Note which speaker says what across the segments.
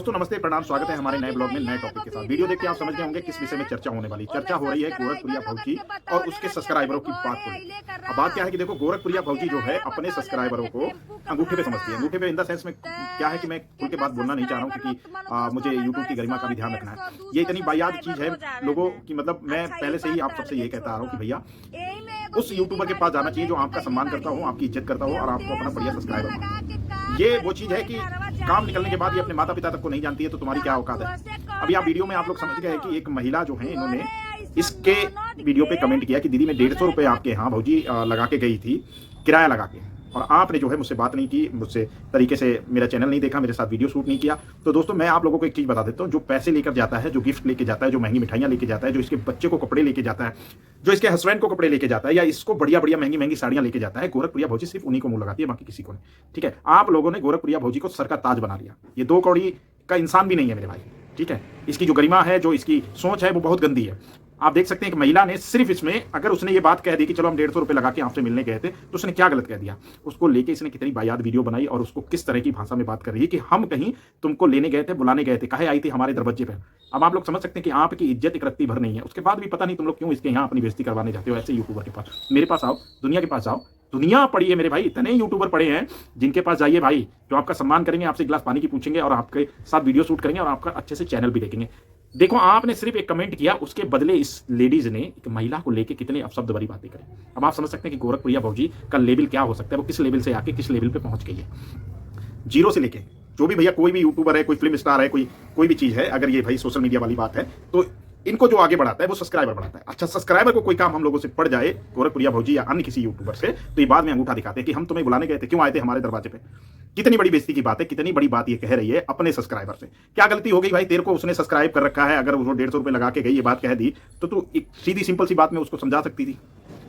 Speaker 1: दोस्तों नमस्ते प्रणाम, स्वागत है हमारे नए ब्लॉग में नए टॉपिक के साथ। वीडियो देख के आप समझ गए होंगे किस विषय में चर्चा होने वाली। चर्चा हो रही है गोरखपुरिया भौजी और उसके सब्सक्राइबरों की बात को लेकर। अब बात क्या है कि देखो, गोरखपुरिया भौजी जो है अपने सब्सक्राइबरों को अंगूठे पे समझती है। अंगूठे पे इन द सेंस में क्या है कि मैं खुल के बात बोलना नहीं चाह रहा हूँ, क्योंकि मुझे यूट्यूब की गरिमा का भी ध्यान रखना है। ये इतनी वाहियात चीज है लोगों की, मतलब मैं पहले से ही आप सबसे ये कहता आ रहा हूँ कि भैया उस यूट्यूबर के पास जाना चाहिए जो आपका सम्मान करता हो, आपकी इज्जत करता हो और आपको अपना बढ़िया सब्सक्राइबर बनाए। ये वो चीज है कि काम निकलने के बाद ये अपने माता पिता तक को नहीं जानती है, तो तुम्हारी क्या औकात है। अभी आप वीडियो में आप लोग समझ गए कि एक महिला जो है, इन्होंने इसके वीडियो पे कमेंट किया कि दीदी मैं 150 रुपये आपके यहाँ भौजी लगा के गई थी, किराया लगा के, और आपने जो है मुझसे बात नहीं की, मुझसे तरीके से मेरा चैनल नहीं देखा, मेरे साथ वीडियो शूट नहीं किया। तो दोस्तों मैं आप लोगों को एक चीज़ बता देता हूँ, जो पैसे लेकर जाता है, जो गिफ्ट लेके जाता है, जो महंगी मिठाइयाँ लेके जाता है, जो इसके बच्चे को कपड़े लेके जाता है, जो इसके हस्बैंड को कपड़े लेके जाता है, या इसको बढ़िया बढ़िया महंगी महंगी साड़ियाँ लेके जाता है, गोरखपुरिया भौजी सिर्फ उन्हीं को मुंह लगाती है, बाकी किसी को नहीं। ठीक है, आप लोगों ने गोरखपुरिया भौजी को सर का ताज बना लिया। ये 2 कौड़ी का इंसान भी नहीं है मेरे भाई। ठीक है, इसकी जो गरिमा है, जो इसकी सोच है, वो बहुत गंदी है। आप देख सकते हैं कि महिला ने सिर्फ इसमें, अगर उसने ये बात कह दी कि चलो हम 150 रुपये लगा के आपसे मिलने गए थे, तो उसने क्या गलत कह दिया। उसको लेके इसने कितनी वाहियात वीडियो बनाई और उसको किस तरह की भाषा में बात कर रही है कि हम कहीं तुमको लेने गए थे, बुलाने गए थे, काहे आई थी हमारे दरवाजे पे। अब आप लोग समझ सकते हैं कि आपकी इज्जत एक रत्ती भर नहीं है। उसके बाद भी पता नहीं तुम लोग क्यों इसके यहाँ अपनी बेइज्जती करवाने जाते हो। ऐसे यूट्यूबर के पास, मेरे पास आओ, दुनिया के पास जाओ। दुनिया पड़ी है मेरे भाई, इतने यूट्यूबर पड़े हैं जिनके पास जाइए भाई, जो आपका सम्मान करेंगे, आपसे एक गिलास पानी की पूछेंगे और आपके साथ वीडियो शूट करेंगे और आपका अच्छे से चैनल भी देखेंगे। देखो, आपने सिर्फ एक कमेंट किया, उसके बदले इस लेडीज ने एक महिला को लेके कितने अपशब्द भरी बातें करें। अब आप समझ सकते हैं कि गोरखपुरिया भौजी का लेवल क्या हो सकता है, वो किस लेवल से आके किस लेवल पे पहुंच गई है। जीरो से लेके जो भी भैया, कोई भी यूट्यूबर है, कोई फिल्म स्टार है, कोई भी चीज है, अगर ये भाई सोशल मीडिया वाली बात है, तो इनको जो आगे बढ़ाता है वो सब्सक्राइबर बढ़ाता है। अच्छा, सब्सक्राइबर को कोई काम हम लोगों से पड़ जाए, गोरखपुरिया भौजी या अन्य किसी यूट्यूबर से, तो ये बाद में अंगूठा दिखाते हैं कि हम तुम्हें बुलाने गए थे, क्यों आए थे हमारे दरवाजे पे। कितनी बड़ी बेइज्जती की बात है, कितनी बड़ी बात ये कह रही है अपने सब्सक्राइबर से। क्या गलती हो गई भाई, तेरे को उसने सब्सक्राइब कर रखा है, अगर वो 150 रुपये लगा के गई, ये बात कह दी, तो तू एक सीधी सिंपल सी बात में उसको समझा सकती थी।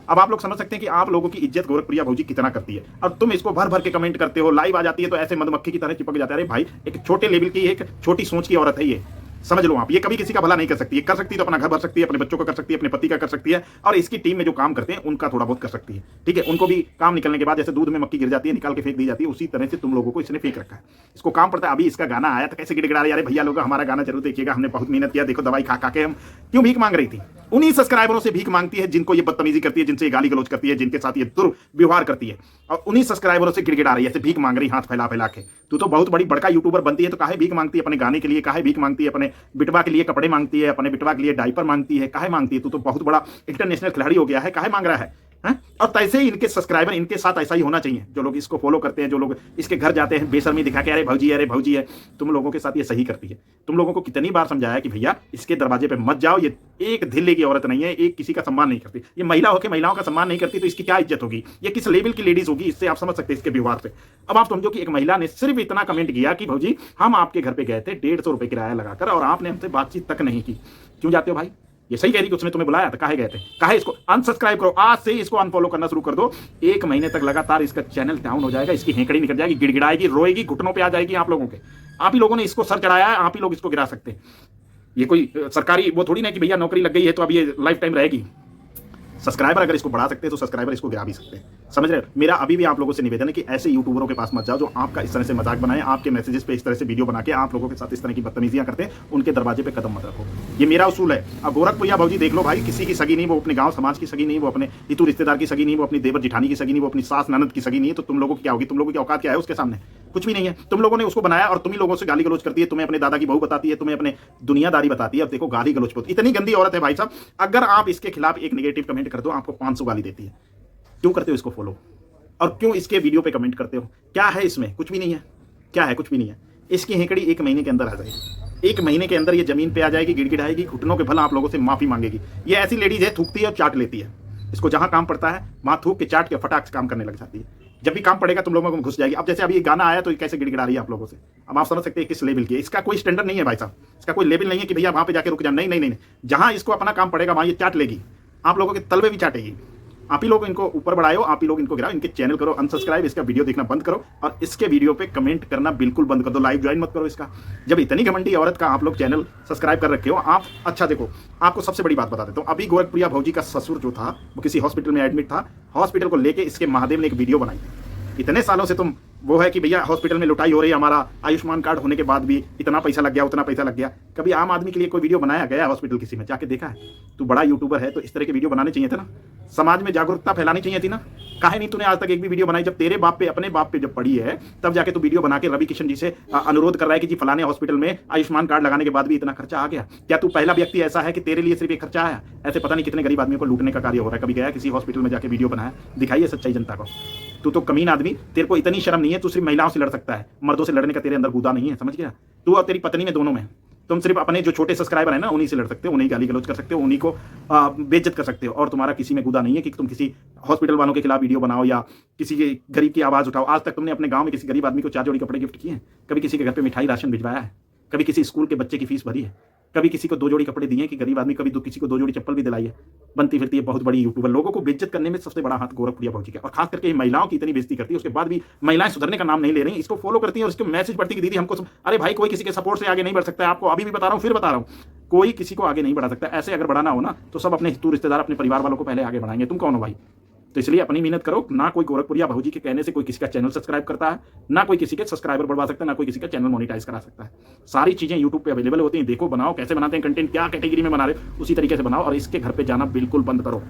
Speaker 1: अब आप लोग समझ सकते हैं कि आप लोगों की इज्जत गोरखपुरिया भौजी कितना करती है, और तुम इसको भर भर के कमेंट करते हो। लाइव आ जाती है तो ऐसे मधुमक्खी की तरह चिपक जाता है। अरे भाई, एक छोटे लेवल की, एक छोटी सोच की औरत है ये, समझ लो आप। ये कभी किसी का भला नहीं कर सकती है। कर सकती है तो अपना घर भर सकती है, अपने बच्चों का कर सकती है, अपने पति का कर सकती है, और इसकी टीम में जो काम करते हैं उनका थोड़ा बहुत कर सकती है। ठीक है, उनको भी काम निकलने के बाद जैसे दूध में मक्खी गिर जाती है, निकाल के फेंक दी जाती है, उसी तरह से तुम लोगों को इसने फेंक रखा है। इसको काम पड़ता है। अभी इसका गाना आया तो कैसे गिड़गिड़ा रही है, अरे भैया लोग हमारा गाना जरूर देखिएगा, हमने बहुत मेहनत किया, देखो दवाई खा खा के हम क्यों भीख मांग रही थी। उन्हीं सब्सक्राइबरों से भीख मांगती है जिनको ये बदतमीजी करती है, जिनसे ये गाली गलौज करती है, जिनके साथ ये दुर्व्यवहार करती है, और उन्हीं सब्सक्राइबरों से गिड़गिड़ा रही है, ऐसे भीख मांग रही, हाथ फैला फैला के। तू तो बहुत बड़ी बड़का यूट्यूबर बनती है तो काहे भीख मांगती है अपने गाने के लिए, काहे भीख मांगती है अपने बिटवा के लिए कपड़े मांगती है, अपने बिटवा के लिए डायपर मांगती है, काहे मांगती है। तू तो बहुत बड़ा इंटरनेशनल खिलाड़ी हो गया है, काहे मांग रहा है। और तैसे ही इनके सब्सक्राइबर, इनके साथ ऐसा ही होना चाहिए। जो लोग इसको फॉलो करते हैं, जो लोग इसके घर जाते हैं बेशर्मी दिखा के, अरे भौजी है, तुम लोगों के साथ ये सही करती है। तुम लोगों को कितनी बार समझाया कि भैया इसके दरवाजे पे मत जाओ, ये एक धिल्ले की औरत नहीं है, एक किसी का सम्मान नहीं करती। ये महिला होकर महिलाओं का सम्मान नहीं करती तो इसकी क्या इज्जत होगी, ये किस लेवल की लेडीज होगी, इससे आप समझ सकते हैं इसके व्यवहार से। अब आप समझो कि एक महिला ने सिर्फ इतना कमेंट किया कि भौजी हम आपके घर पे गए थे 150 रुपये किराया लगाकर, और आपने हमसे बातचीत तक नहीं की। क्यों जाते हो भाई? ये सही कह रही कि उसने तुम्हें बुलाया था, काहे गए थे? काहे? इसको अनसब्सक्राइब करो, आज से इसको अनफॉलो करना शुरू कर दो। 1 महीने तक लगातार इसका चैनल डाउन हो जाएगा, इसकी हेंकड़ी निकल जाएगी, गिड़गिड़ाएगी, रोएगी, घुटनों पे आ जाएगी। आप लोगों के, आप ही लोगों ने इसको सर चढ़ाया है, आप ही लोग इसको गिरा सकते हैं। ये कोई सरकारी वो थोड़ी ना कि भैया नौकरी लग गई है तो अब ये लाइफ टाइम रहेगी। सब्सक्राइबर अगर इसको बढ़ा सकते हैं तो सब्सक्राइबर इसको गिरा भी सकते हैं, समझ रहे हो। मेरा अभी भी आप लोगों से निवेदन है कि ऐसे यूट्यूबरों के पास मत जाओ जो आपका इस तरह से मजाक बनाए, आपके मैसेजेस पे इस तरह से वीडियो बना के आप लोगों के साथ इस तरह की बदतमीजियां करते हैं। उनके दरवाजे पे कदम मत रखो, ये मेरा उसूल है। अब गोरखपुरिया भौजी देख लो भाई, किसी की सगी नहीं, वो अपने गाँव समाज की सगी नहीं, वो अपने हितू रिश्तेदार की सगी नहीं, वो अपनी देवर जिठानी की सगी नहीं, वो अपनी सास ननद की सगी नहीं है। तो तुम लोगों की क्या होगी? तुम लोगों की औकात क्या है उसके सामने? कुछ भी नहीं है। तुम लोगों ने उसको बनाया और तुम ही लोगों से गाली गलौज करती है, तुम्हें अपने दादा की बहू बताती है, तुम्हें अपने दुनियादारी बताती है। अब देखो गाली गलौज पर इतनी गंदी औरत है भाई साहब, अगर आप इसके खिलाफ एक नेगेटिव कमेंट कर दो आपको 500 गाली देती है। क्यों करते हो इसको फॉलो, और क्यों इसके वीडियो पे कमेंट करते हो? क्या है इसमें? कुछ भी नहीं है। क्या है? कुछ भी नहीं है। इसकी हेकड़ी 1 महीने के अंदर आ जाएगी, 1 महीने के अंदर ये जमीन पे आ जाएगी, गिड़गिड़ाएगी, घुटनों के भला आप लोगों से माफी मांगेगी। ये ऐसी लेडीज है, थूकती है और चाट लेती है। इसको जहां काम पड़ता है वहां थूक के चाट के फटाक से काम करने लग जाती है। जब भी काम पड़ेगा तुम लोगों को घुस जाएगी। अब जैसे अभी ये गाना आया तो ये कैसे गिड़गिड़ा रही है आप लोगों से। अब आप समझ सकते हैं किस लेवल की है। इसका कोई स्टैंडर्ड नहीं है भाई साहब, इसका कोई लेवल नहीं है कि भैया वहां पे जाके रुक जाओ। नहीं नहीं नहीं, जहां इसको अपना काम पड़ेगा वहां ये चाट लेगी, आप लोगों के तलवे भी चाटेगी। आप ही लोग इनको ऊपर बढ़ाओ, आप ही लोग इनको गिराओ। इनके चैनल करो अनसब्सक्राइब, इसका वीडियो देखना बंद करो, और इसके वीडियो पे कमेंट करना बिल्कुल बंद कर दो। लाइव ज्वाइन मत करो इसका। जब इतनी घमंडी औरत का आप लोग चैनल सब्सक्राइब कर रखे हो आप। अच्छा देखो, आपको सबसे बड़ी बात बता देता हूँ। अभी गोरखपुरिया भौजी का ससुर जो था वो किसी हॉस्पिटल में एडमिट था। हॉस्पिटल को लेके इसके महादेव ने एक वीडियो बनाई थी। इतने सालों से तुम वो है कि भैया हॉस्पिटल में लुटाई हो रही है, हमारा आयुष्मान कार्ड होने के बाद भी इतना पैसा लग गया, उतना पैसा लग गया। कभी आम आदमी के लिए कोई वीडियो बनाया गया हॉस्पिटल किसी में? जाके देखा है? तू बड़ा यूट्यूबर है तो इस तरह के वीडियो बनाने चाहिए थे ना, समाज में जागरूकता फैलानी चाहिए थी ना। काहे नहीं तूने आज तक एक भी वीडियो बनाई? जब तेरे बाप पे, अपने बाप पे जब पड़ी है, तब जाके तू वीडियो बना के रवि किशन जी से अनुरोध कर रहा है कि जी फलाने हॉस्पिटल में आयुष्मान कार्ड लगाने के बाद भी इतना खर्चा आ गया। क्या तू पहला व्यक्ति ऐसा है कि तेरे लिए सिर्फ एक खर्चा आया? ऐसे पता नहीं कितने गरीब आदमियों को लूटने का कार्य हो रहा है। कभी गया किसी हॉस्पिटल में जाके वीडियो बनाया? दिखाइए सच्चाई जनता को। तू तो कमीन आदमी, तेरे को इतनी शर्म नहीं है, तू सिर्फ महिलाओं से लड़ सकता है, मर्दों से लड़ने का तेरे अंदर गुदा नहीं है, समझ गया? तू और तेरी पत्नी में, दोनों में तुम सिर्फ अपने जो छोटे सब्सक्राइबर है ना, उन्हीं से लड़ सकते हो, उन्हीं गाली गलौज कर सकते हो, उन्हीं को बेइज्जत कर सकते हो, और तुम्हारा किसी में गुदा नहीं है कि तुम किसी हॉस्पिटल वालों के खिलाफ वीडियो बनाओ या किसी के गरीब की आवाज उठाओ। आज तक तुमने अपने गांव में किसी गरीब आदमी को 4 जोड़ी कपड़े गिफ्ट किए हैं? कभी किसी के घर पे मिठाई राशन भिजवाया है? कभी किसी स्कूल के बच्चे की फीस भरी है? कभी किसी को 2 जोड़ी कपड़े दिए कि गरीब आदमी? कभी किसी को 2 जोड़ी चप्पल भी दिलाई है? बनती फिरती है बहुत बड़ी यूट्यूबर। लोगों को बेइज्जत करने में सबसे बड़ा हाथ गोरखप्रिया भाजी का, और खास करके महिलाओं की इतनी बेइज्जती करती है, उसके बाद भी महिलाएं सुधरने का नाम नहीं ले रही, इसको फॉलो करती हैं और इसके मैसेज पढ़ती कि दीदी हमको अरे भाई, कोई किसी के सपोर्ट से आगे नहीं बढ़ सकता है। आपको अभी भी बता रहा हूं, फिर बता रहा हूं, कोई किसी को आगे नहीं बढ़ा सकता। ऐसे अगर बढ़ाना हो ना तो सब अपने हितू रिश्तेदार, अपने परिवार वालों को पहले आगे बढ़ाएंगे। तुम कौन हो भाई? तो इसलिए अपनी मेहनत करो ना। कोई गोरखपुरिया भाजी के कहने से कोई किसी का चैनल सब्सक्राइब करता है, ना कोई किसी के सब्सक्राइबर बढ़वा सकता है, ना कोई किसी का चैनल मोनेटाइज करा सकता है। सारी चीजें यूट्यूब पे अवेलेबल होती हैं। देखो, बनाओ, कैसे बनाते हैं कंटेंट, क्या कैटेगरी में बना रहे हो, उसी तरीके से बनाओ, और इसके घर पे जाना बिल्कुल बंद करो।